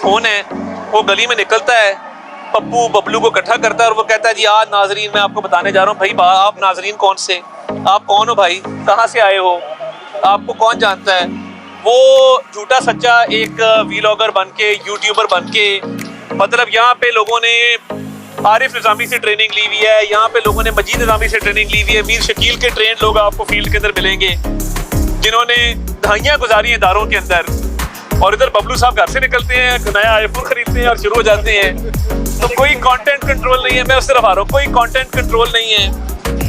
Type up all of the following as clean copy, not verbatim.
Phone है वो गली में निकलता है, पप्पू बबलू को इकट्ठा करता है और वो कहता है जी आज नाजरीन मैं आपको बताने जा रहा हूँ। भाई आप नाजरीन कौन से, आप कौन हो भाई, कहाँ से आए हो, आपको कौन जानता है। वो झूठा सच्चा एक वीलॉगर बन के, यूट्यूबर बन के, मतलब यहाँ पे लोगों ने आरिफ निज़ामी से ट्रेनिंग ली हुई है, यहाँ पे लोगों ने मजीद निज़ामी से ट्रेनिंग ली हुई है। मीर शकील के ट्रेंड लोग आपको फील्ड के अंदर मिलेंगे जिन्होंने दहाइयाँ गुजारी हैं दारों के अंदर, और इधर बबलू साहब घर से निकलते हैं, नया आईफोन खरीदते हैं और शुरू हो जाते हैं। तो कोई कंटेंट कंट्रोल नहीं है, मैं उस तरफ आ रहा हूँ। कोई कंटेंट कंट्रोल नहीं है,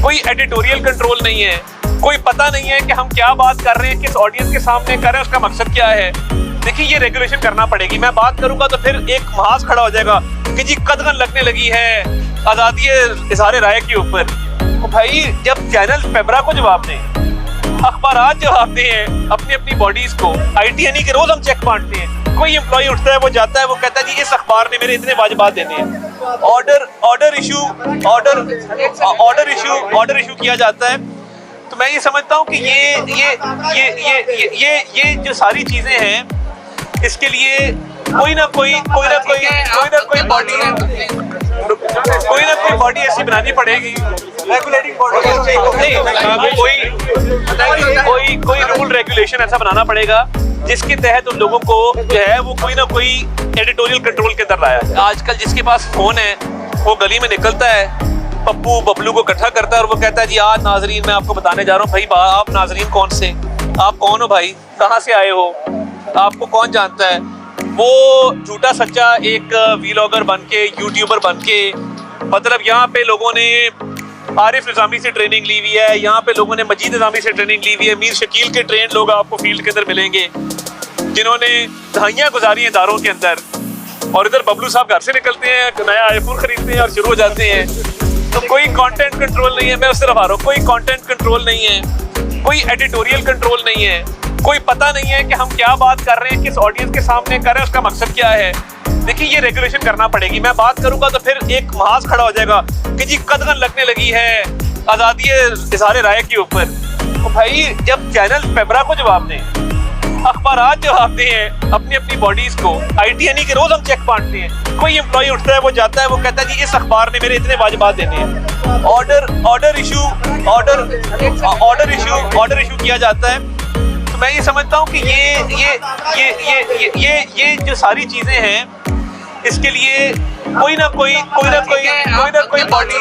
कोई एडिटोरियल कंट्रोल नहीं है, कोई पता नहीं है कि हम क्या बात कर रहे हैं, किस ऑडियंस के सामने कर रहे हैं, उसका मकसद क्या है। देखिए ये रेगुलेशन करना पड़ेगी। मैं बात करूंगा तो फिर एक महाज खड़ा हो जाएगा कि जी कदगन लगने लगी है आज़ादी इज़हार राय के ऊपर। तो भाई जब चैनल पेपरा को जवाब दें, अखबारात जवाब दें अपनी अपनी बॉडीज को, ITNE के रोज हम चेक बांटते हैं। कोई एम्प्लॉय उठता है, वो जाता है, वो कहता है जी इस अखबार ने मेरे इतने वाजिबात देने हैं, ऑर्डर इशू किया जाता है। तो मैं ये समझता हूँ कि ये जो सारी चीजें हैं, इसके लिए कोई ना कोई बॉडी ऐसी बनानी पड़ेगी, रेगुलेटिंग बॉडी, कोई रूल रेगुलेशन ऐसा बनाना पड़ेगा जिसके तहत उन लोगों को जो है वो कोई ना कोई एडिटोरियल कंट्रोल के अंदर लाया जाए। आजकल जिसके पास फोन है वो गली में निकलता है, पप्पू बबलू को इकट्ठा करता है और वो कहता है जी आज नाजरीन मैं आपको बताने जा रहा हूँ। भाई आप नाजरीन कौन से, आप कौन हो भाई, कहाँ से आए हो, आपको कौन जानता है। वो झूठा सच्चा एक वीलॉगर बन के, यूट्यूबर बन के, मतलब यहाँ पे लोगों ने आरिफ निज़ामी से ट्रेनिंग ली हुई है, यहाँ पे लोगों ने मजीद निज़ामी से ट्रेनिंग ली हुई है। मीर शकील के ट्रेंड लोग आपको फील्ड के अंदर मिलेंगे जिन्होंने दहाइयाँ गुजारी हैं दारों के अंदर, और इधर बबलू साहब घर से निकलते हैं, नया आईफोन खरीदते हैं और शुरू हो जाते हैं। तो कोई कंटेंट कंट्रोल नहीं है, मैं उस तरफ आ रहा हूँ। कोई कंटेंट कंट्रोल नहीं है, कोई एडिटोरियल कंट्रोल नहीं है, कोई पता नहीं है कि हम क्या बात कर रहे हैं, किस ऑडियंस के सामने कर रहे हैं, उसका मकसद क्या है। देखिए ये रेगुलेशन करना पड़ेगी। मैं बात करूंगा तो फिर एक महाज खड़ा हो जाएगा कि जी कदगन लगने लगी है आज़ादी इज़हार राय के ऊपर। तो भाई जब चैनल पेपरा को जवाब दें, अखबारात जवाब दें अपनी अपनी बॉडीज को, ITNE के रोज हम चेक बांटते हैं। कोई एम्प्लॉय उठता है, वो जाता है, वो कहता है जी इस अखबार ने मेरे इतने वाजिबात देने हैं, ऑर्डर इशू किया जाता है। तो मैं ये समझता हूँ कि ये जो सारी चीजें हैं, इसके लिए कोई ना कोई बॉडी